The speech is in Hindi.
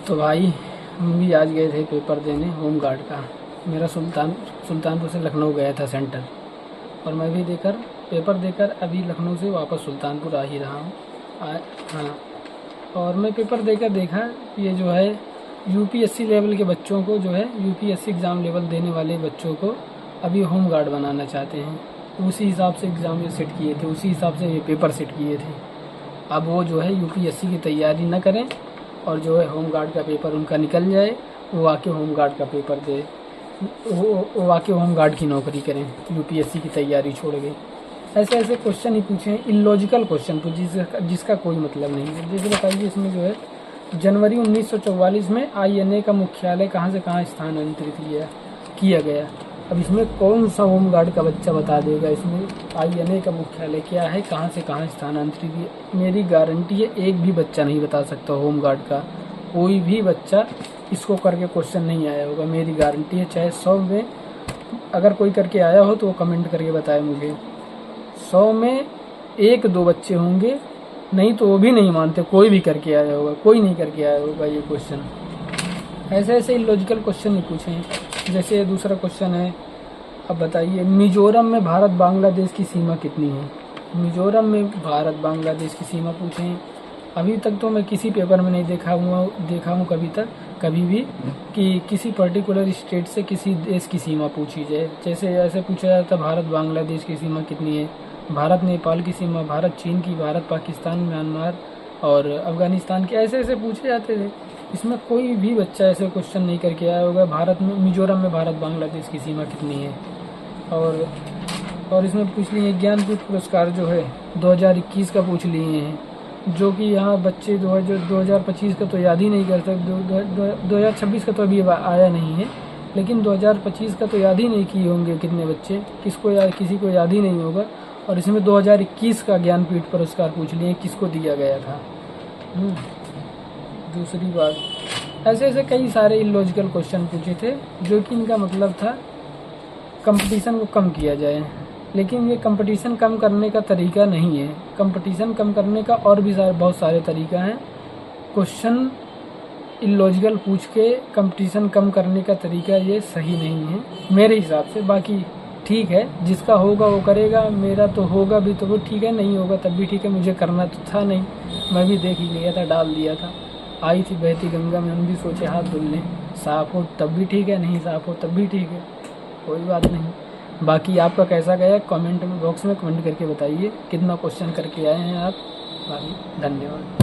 तो भाई हम भी आज गए थे पेपर देने होम गार्ड का। मेरा सुल्तानपुर से लखनऊ गया था सेंटर, और मैं भी पेपर देकर अभी लखनऊ से वापस सुल्तानपुर आ ही रहा हूँ। हाँ, और मैं पेपर देकर देखा ये जो है यूपीएससी लेवल के बच्चों को, जो है यूपीएससी एग्ज़ाम लेवल देने वाले बच्चों को अभी होम गार्ड बनाना चाहते हैं। उसी हिसाब से एग्ज़ाम ये सेट किए थे, उसी हिसाब से ये पेपर सेट किए थे। अब वो जो है यूपीएससी की तैयारी न करें और जो है होम गार्ड का पेपर उनका निकल जाए, वो आके होम गार्ड का पेपर दे, वो आके होम गार्ड की नौकरी करें, यूपीएससी की तैयारी छोड़ गए। ऐसे ऐसे क्वेश्चन ही पूछे हैं, इलॉजिकल क्वेश्चन पूछे जिसका कोई मतलब नहीं है। जैसे बताइए, इसमें जो है जनवरी 1944 में आईएनए का मुख्यालय कहाँ से कहाँ स्थानांतरित किया गया। अब इसमें कौन सा होम गार्ड का बच्चा बता देगा इसमें आईएनए का मुख्यालय क्या है, कहाँ से कहाँ स्थानांतरित किया। मेरी गारंटी है एक भी बच्चा नहीं बता सकता होम गार्ड का, कोई भी बच्चा इसको करके क्वेश्चन नहीं आया होगा। मेरी गारंटी है, चाहे 100 में अगर कोई करके आया हो तो वो कमेंट करके बताए मुझे। 100 में 1-2 बच्चे होंगे, नहीं तो वो भी नहीं मानते कोई भी करके आया होगा, कोई नहीं करके आया होगा ये क्वेश्चन। ऐसे ऐसे इलॉजिकल क्वेश्चन ही पूछे हैं। जैसे दूसरा क्वेश्चन है, अब बताइए मिजोरम में भारत बांग्लादेश की सीमा कितनी है। मिजोरम में भारत बांग्लादेश की सीमा पूछे हैं। अभी तक तो मैं किसी पेपर में नहीं देखा हूँ कभी भी कि किसी पर्टिकुलर स्टेट से किसी देश की सीमा पूछी जाए। जैसे ऐसे पूछा जाता भारत बांग्लादेश की सीमा कितनी है, भारत नेपाल की सीमा, भारत चीन की, भारत पाकिस्तान, म्यांमार और अफगानिस्तान के, ऐसे ऐसे पूछे जाते थे। इसमें कोई भी बच्चा ऐसे क्वेश्चन नहीं करके आया होगा भारत में मिजोरम में भारत बांग्लादेश की सीमा कितनी है। और इसमें पूछ लिए ज्ञानपीठ पुरस्कार जो है 2021 का पूछ लिए हैं, जो कि यहाँ बच्चे 2025 का तो याद ही नहीं कर सकते। 2026 का तो अभी आया नहीं है, लेकिन 2025 का तो याद ही नहीं किए होंगे कितने बच्चे, किसी को याद ही नहीं होगा। और इसमें 2021 का ज्ञानपीठ पुरस्कार पूछ लिए किसको दिया गया था। दूसरी बात, ऐसे ऐसे कई सारे इलॉजिकल क्वेश्चन पूछे थे, जो कि इनका मतलब था कंपटीशन को कम किया जाए। लेकिन ये कंपटीशन कम करने का तरीका नहीं है। कंपटीशन कम करने का और भी बहुत सारे तरीका हैं। क्वेश्चन इलॉजिकल पूछ के कंपटीशन कम करने का तरीका ये सही नहीं है मेरे हिसाब से। बाकी ठीक है, जिसका होगा वो करेगा, मेरा तो होगा भी तो वो ठीक है, नहीं होगा तब भी ठीक है, मुझे करना तो था नहीं। मैं भी देख ही लिया था, डाल दिया था। आई थी बहती गंगा में, हम भी सोचे हाथ धुल लें, साफ हो तब भी ठीक है, नहीं साफ हो तब भी ठीक है, कोई बात नहीं। बाकी आपका कैसा गया कमेंट बॉक्स में कमेंट करके बताइए, कितना क्वेश्चन करके आए हैं आप। बाकी धन्यवाद।